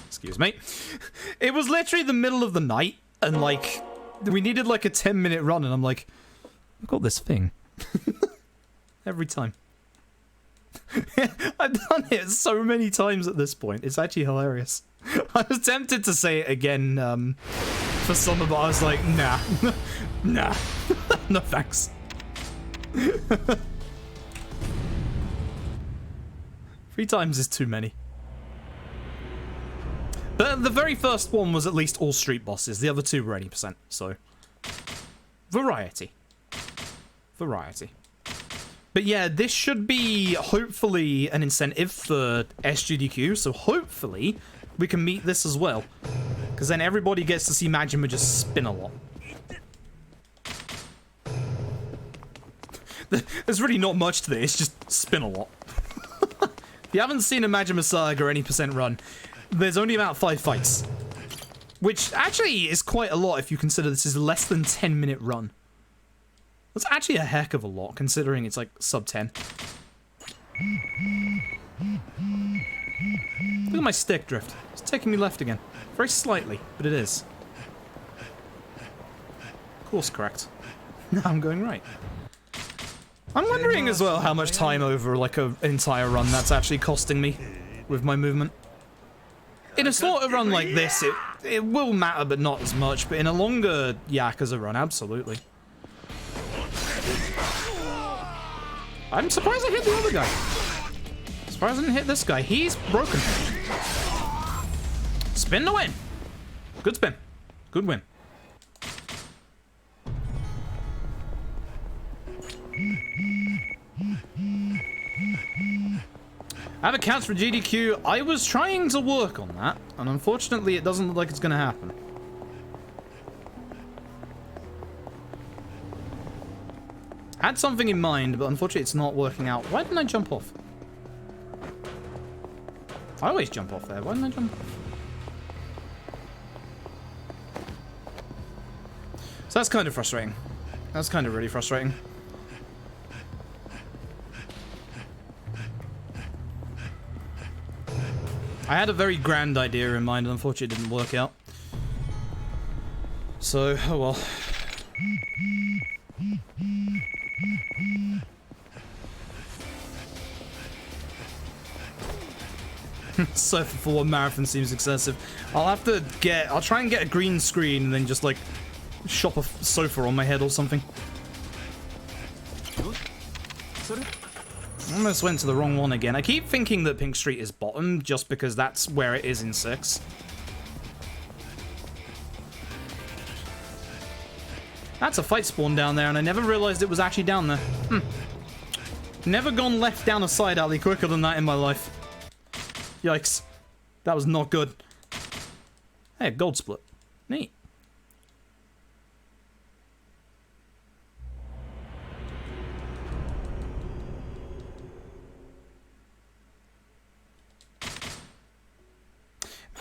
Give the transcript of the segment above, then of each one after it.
Excuse me. It was literally the middle of the night, and like, we needed like a 10-minute run, and I'm like, I've got this thing. Every time. I've done it so many times at this point. It's actually hilarious. I was tempted to say it again for summer, but I was like, nah. Nah. No thanks. 3 times is too many. But the very first one was at least all street bosses. The other 2 were 80%, so... Variety. Variety. But yeah, this should be, hopefully, an incentive for SGDQ, so hopefully we can meet this as well. Because then everybody gets to see Majima just spin a lot. There's really not much to this, just spin a lot. If you haven't seen a Majima Saga or any % run, there's only about 5 fights. Which actually is quite a lot if you consider this is a less than 10-minute run. That's actually a heck of a lot, considering it's like sub 10. Look at my stick drift. It's taking me left again. Very slightly, but it is. Course correct. Now I'm going right. I'm wondering as well how much time over like an entire run that's actually costing me with my movement. In a sort of run like this, it will matter, but not as much. But in a longer Yakuza run, absolutely. I'm surprised I hit the other guy. Surprised I didn't hit this guy. He's broken. Spin to win. Good spin. Good win. Have accounts for GDQ. I was trying to work on that, and unfortunately it doesn't look like it's going to happen. I had something in mind, but unfortunately it's not working out. Why didn't I jump off? I always jump off there. Why didn't I jump off? So that's kind of frustrating. That's kind of really frustrating. I had a very grand idea in mind, and unfortunately it didn't work out. So, oh well. Sofa for 1 marathon seems excessive. I'll try and get a green screen and then just like shop a sofa on my head or something. I almost went to the wrong one again. I keep thinking that Pink Street is bottom just because that's where it is in 6. That's a fight spawn down there, and I never realized it was actually down there. Never gone left down a side alley quicker than that in my life. Yikes. That was not good. Hey, gold split. Neat.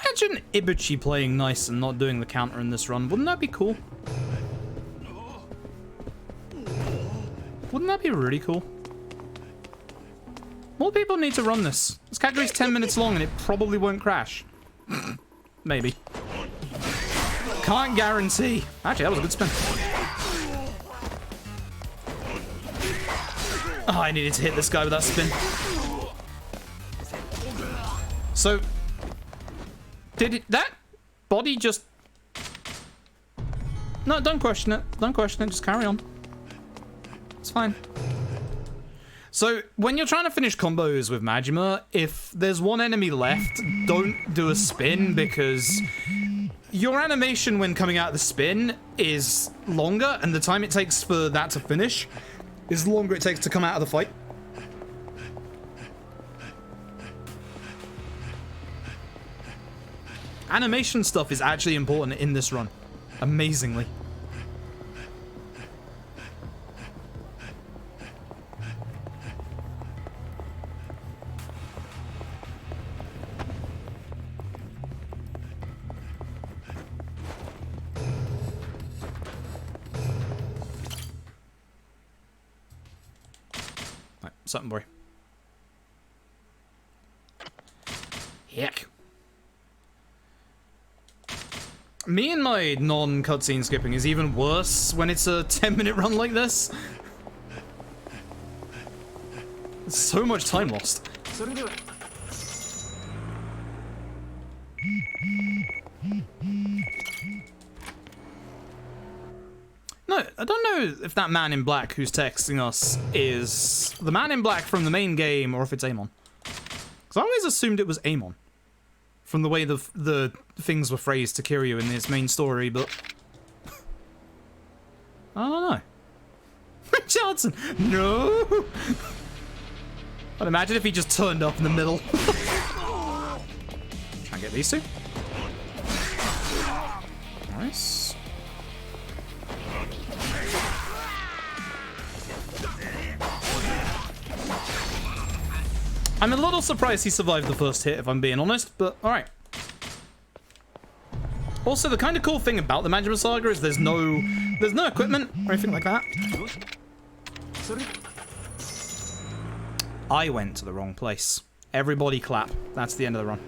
Imagine Ibuchi playing nice and not doing the counter in this run. Wouldn't that be cool? Wouldn't that be really cool? More people need to run this. This category's 10 minutes long and it probably won't crash. Maybe. Can't guarantee. Actually, that was a good spin. Oh, I needed to hit this guy with that spin. So, that body just... No, don't question it. Don't question it. Just carry on. It's fine. So, when you're trying to finish combos with Majima, if there's one enemy left, don't do a spin, because your animation when coming out of the spin is longer, and the time it takes for that to finish is the longer it takes to come out of the fight. Animation stuff is actually important in this run. Amazingly. Right, something boy. kick. Me and my non-cutscene skipping is even worse when it's a 10-minute run like this. It's so much time lost. No, I don't know if that man in black who's texting us is the man in black from the main game or if it's Amon. Because I always assumed it was Amon. From the way the things were phrased to Kiryu in this main story, but... I don't know. Johnson! No! I'd imagine if he just turned up in the middle. Try and get these two. Nice. I'm a little surprised he survived the first hit, if I'm being honest, but alright. Also, the kind of cool thing about the Majima Saga is there's no equipment or anything like that. I went to the wrong place. Everybody clap. That's the end of the run.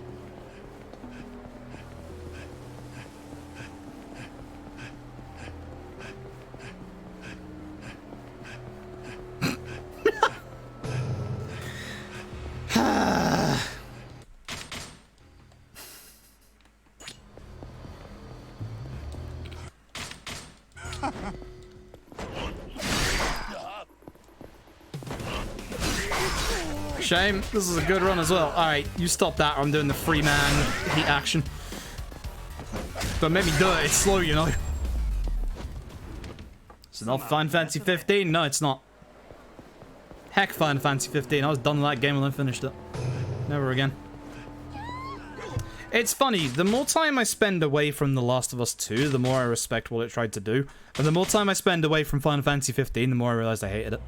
Shame. This is a good run as well. Alright, you stop that or I'm doing the free man heat action. Don't make me do it. It's slow, you know. It's not Final Fantasy 15. No, it's not. Heck, Final Fantasy 15. I was done with that game when I finished it. Never again. It's funny. The more time I spend away from The Last of Us 2, the more I respect what it tried to do. And the more time I spend away from Final Fantasy 15, the more I realized I hated it.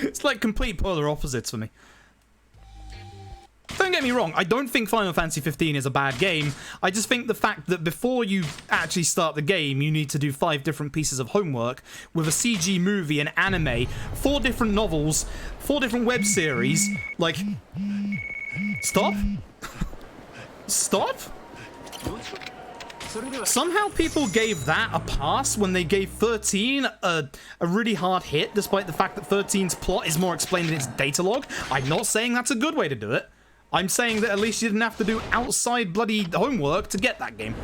It's like complete polar opposites for me. Don't get me wrong, I don't think Final Fantasy 15 is a bad game. I just think the fact that before you actually start the game, you need to do 5 different pieces of homework with a CG movie, an anime, 4 different novels, 4 different web series. Like, stop? Stop? Somehow people gave that a pass when they gave 13 a really hard hit, despite the fact that 13's plot is more explained in its data log. I'm not saying that's a good way to do it. I'm saying that at least you didn't have to do outside bloody homework to get that game.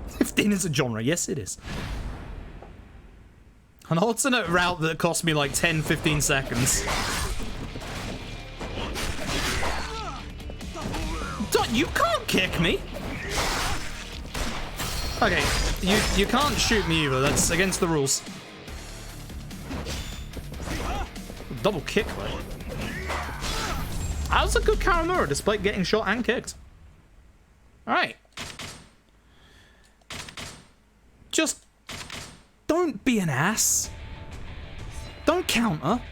15 is a genre, yes it is. An alternate route that cost me like 10-15 seconds. You can't kick me! Okay, you can't shoot me either, that's against the rules. Double kick, though. That was a good Karamura, despite getting shot and kicked. Alright. Just don't be an ass. Don't counter.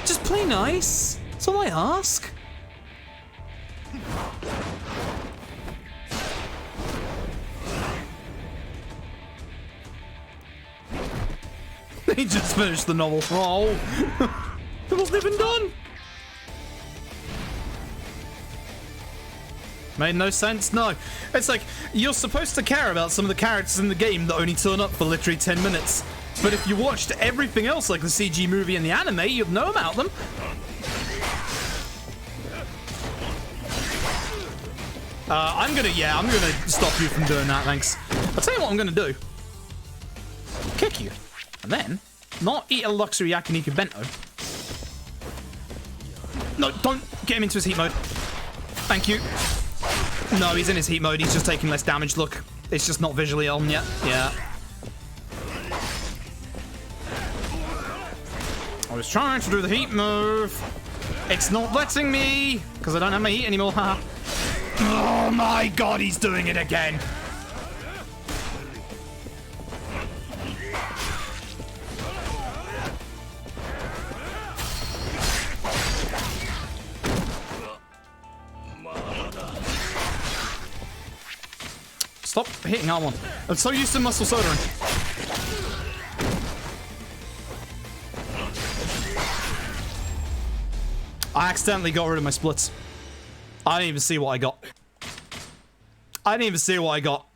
Just play nice. That's all I ask. He just finished the novel. Oh, it wasn't even done. Made no sense? No. It's like, you're supposed to care about some of the characters in the game that only turn up for literally 10 minutes. But if you watched everything else, like the CG movie and the anime, you'd know about them. I'm gonna stop you from doing that, thanks. I'll tell you what I'm gonna do. Kick you. And then, not eat a luxury yakiniku bento. No, don't get him into his heat mode. Thank you. No, he's in his heat mode. He's just taking less damage. Look, it's just not visually on yet. Yeah. I was trying to do the heat move. It's not letting me, because I don't have my heat anymore. Oh my god, he's doing it again. Stop hitting R1. I'm so used to muscle soldering. I accidentally got rid of my splits. I didn't even see what I got. I didn't even see what I got.